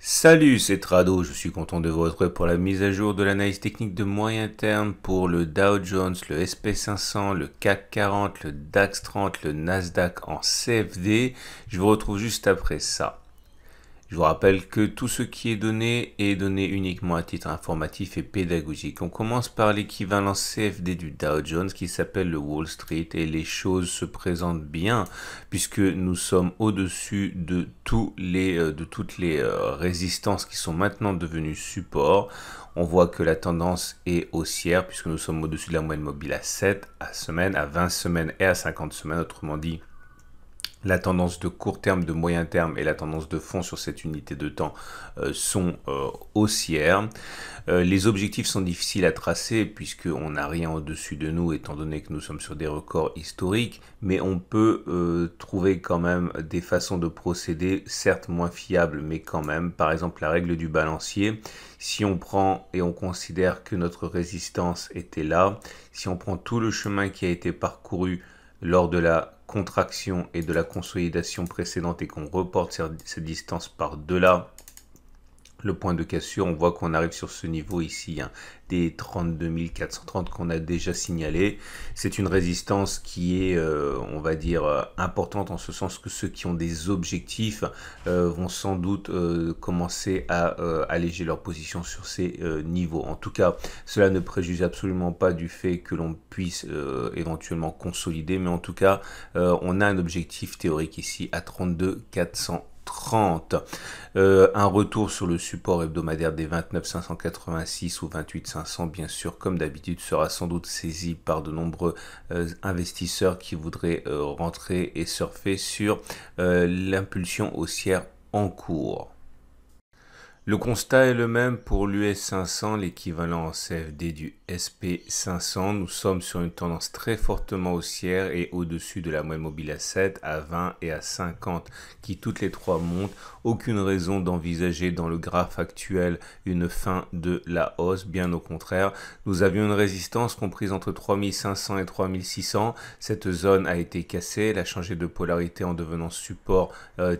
Salut, c'est Trado, je suis content de vous retrouver pour la mise à jour de l'analyse technique de moyen terme pour le Dow Jones, le SP500, le CAC 40, le DAX 30, le Nasdaq en CFD. Je vous retrouve juste après ça. Je vous rappelle que tout ce qui est donné uniquement à titre informatif et pédagogique. On commence par l'équivalent CFD du Dow Jones qui s'appelle le Wall Street et les choses se présentent bien puisque nous sommes au-dessus de toutes les résistances qui sont maintenant devenues supports. On voit que la tendance est haussière puisque nous sommes au-dessus de la moyenne mobile à 7 semaines, à 20 semaines et à 50 semaines, autrement dit. La tendance de court terme, de moyen terme et la tendance de fond sur cette unité de temps sont haussières. Les objectifs sont difficiles à tracer puisqu'on n'a rien au-dessus de nous étant donné que nous sommes sur des records historiques, mais on peut trouver quand même des façons de procéder, certes moins fiables, mais quand même. Par exemple, la règle du balancier. Si on prend et on considère que notre résistance était là, si on prend tout le chemin qui a été parcouru lors de la contraction et de la consolidation précédente et qu'on reporte cette distance par-delà le point de cassure, on voit qu'on arrive sur ce niveau ici, hein, des 32 430 qu'on a déjà signalé. C'est une résistance qui est, on va dire, importante en ce sens que ceux qui ont des objectifs vont sans doute commencer à alléger leur position sur ces niveaux. En tout cas, cela ne préjuge absolument pas du fait que l'on puisse éventuellement consolider, mais en tout cas, on a un objectif théorique ici à 32 430. Un retour sur le support hebdomadaire des 29 586 ou 28 500, bien sûr, comme d'habitude, sera sans doute saisi par de nombreux investisseurs qui voudraient rentrer et surfer sur l'impulsion haussière en cours. Le constat est le même pour l'US 500, l'équivalent en CFD du SP 500. Nous sommes sur une tendance très fortement haussière et au-dessus de la moyenne mobile à 7, à 20 et à 50 qui toutes les trois montent. Aucune raison d'envisager dans le graphe actuel une fin de la hausse, bien au contraire. Nous avions une résistance comprise entre 3500 et 3600. Cette zone a été cassée, elle a changé de polarité en devenant support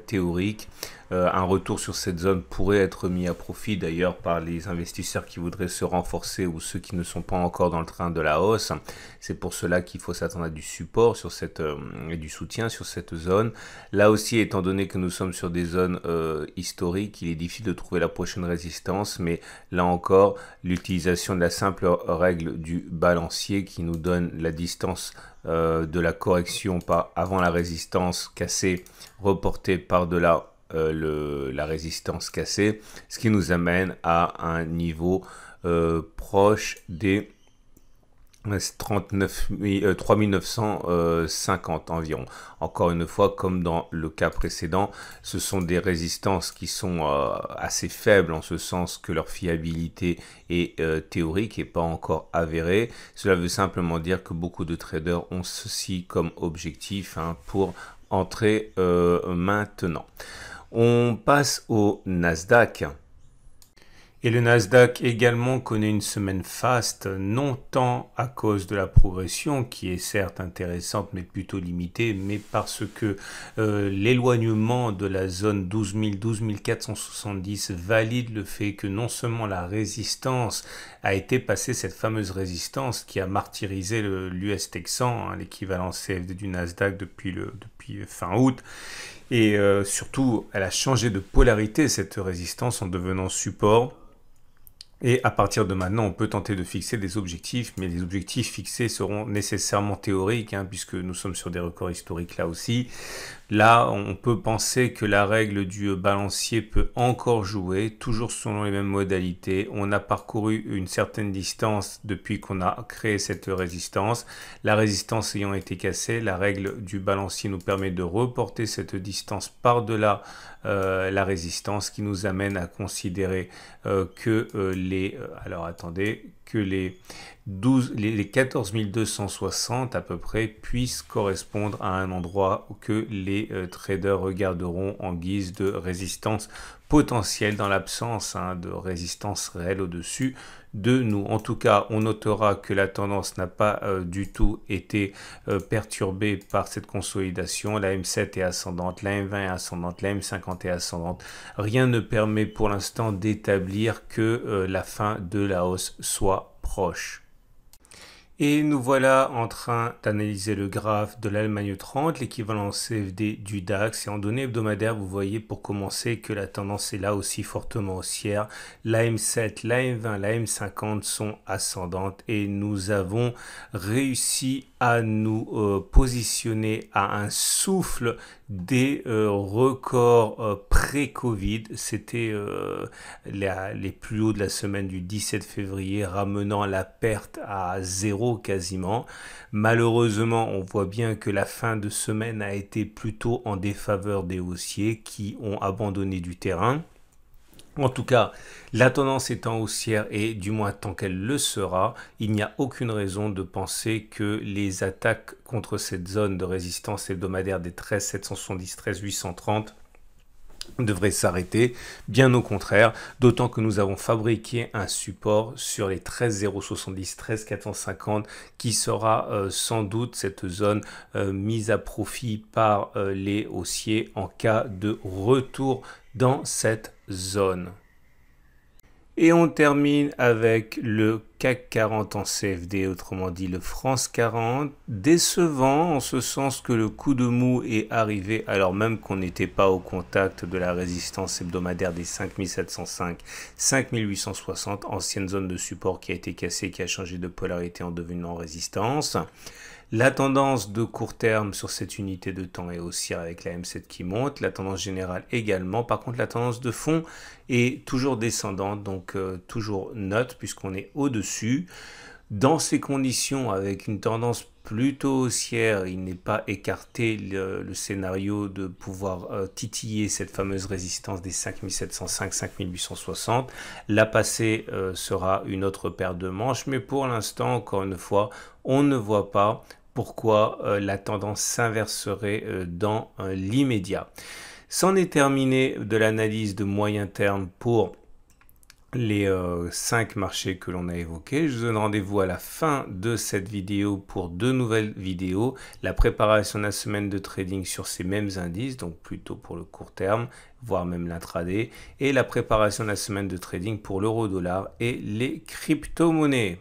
théorique. Un retour sur cette zone pourrait être mis à profit d'ailleurs par les investisseurs qui voudraient se renforcer ou ceux qui ne sont pas encore dans le train de la hausse. C'est pour cela qu'il faut s'attendre à du support sur cette, et du soutien sur cette zone. Là aussi, étant donné que nous sommes sur des zones historiques, il est difficile de trouver la prochaine résistance, mais là encore, l'utilisation de la simple règle du balancier qui nous donne la distance de la correction avant la résistance cassée, reportée par-delà la résistance cassée, ce qui nous amène à un niveau proche des 3950 environ. Encore une fois, comme dans le cas précédent, ce sont des résistances qui sont assez faibles en ce sens que leur fiabilité est théorique et pas encore avérée. Cela veut simplement dire que beaucoup de traders ont ceci comme objectif pour entrer maintenant. On passe au Nasdaq. Et le Nasdaq également connaît une semaine faste, non tant à cause de la progression, qui est certes intéressante, mais plutôt limitée, mais parce que l'éloignement de la zone 12 470 valide le fait que non seulement la résistance a été passée, cette fameuse résistance qui a martyrisé l'US Texan, l'équivalent CFD du Nasdaq depuis fin août, et surtout, elle a changé de polarité, cette résistance, en devenant support. Et à partir de maintenant, on peut tenter de fixer des objectifs, mais les objectifs fixés seront nécessairement théoriques, puisque nous sommes sur des records historiques là aussi. Là, on peut penser que la règle du balancier peut encore jouer, toujours selon les mêmes modalités. On a parcouru une certaine distance depuis qu'on a créé cette résistance. La résistance ayant été cassée, la règle du balancier nous permet de reporter cette distance par-delà la résistance, qui nous amène à considérer que les 14 260 à peu près puissent correspondre à un endroit que les traders regarderont en guise de résistance potentiel dans l'absence de résistance réelle au-dessus de nous. En tout cas, on notera que la tendance n'a pas du tout été perturbée par cette consolidation. La M7 est ascendante, la M20 est ascendante, la M50 est ascendante. Rien ne permet pour l'instant d'établir que la fin de la hausse soit proche. Et nous voilà en train d'analyser le graphe de l'Allemagne 30, l'équivalent CFD du DAX. Et en données hebdomadaires, vous voyez pour commencer que la tendance est là aussi fortement haussière. La M7, la M20, la M50 sont ascendantes et nous avons réussi à nous positionner à un souffle des records pré-Covid. C'était les plus hauts de la semaine du 17 février, ramenant la perte à zéro quasiment. Malheureusement, on voit bien que la fin de semaine a été plutôt en défaveur des haussiers qui ont abandonné du terrain. En tout cas, la tendance étant haussière et du moins tant qu'elle le sera, il n'y a aucune raison de penser que les attaques contre cette zone de résistance hebdomadaire des 13 770, 13 830 devrait s'arrêter, bien au contraire, d'autant que nous avons fabriqué un support sur les 13 070, 13 450 qui sera sans doute cette zone mise à profit par les haussiers en cas de retour dans cette zone. Et on termine avec le CAC 40 en CFD, autrement dit le France 40, décevant en ce sens que le coup de mou est arrivé alors même qu'on n'était pas au contact de la résistance hebdomadaire des 5705, 5860, ancienne zone de support qui a été cassée, qui a changé de polarité en devenant résistance. La tendance de court terme sur cette unité de temps est haussière avec la M7 qui monte, la tendance générale également. Par contre, la tendance de fond est toujours descendante, donc toujours neutre puisqu'on est au-dessus. Dans ces conditions, avec une tendance plutôt haussière, il n'est pas écarté le scénario de pouvoir titiller cette fameuse résistance des 5705, 5860. La passée sera une autre paire de manches, mais pour l'instant, encore une fois, on ne voit pas pourquoi la tendance s'inverserait dans l'immédiat. C'en est terminé de l'analyse de moyen terme pour les 5 marchés que l'on a évoqués. Je vous donne rendez-vous à la fin de cette vidéo pour 2 nouvelles vidéos. La préparation de la semaine de trading sur ces mêmes indices, donc plutôt pour le court terme, voire même l'intraday. Et la préparation de la semaine de trading pour l'euro-dollar et les crypto-monnaies.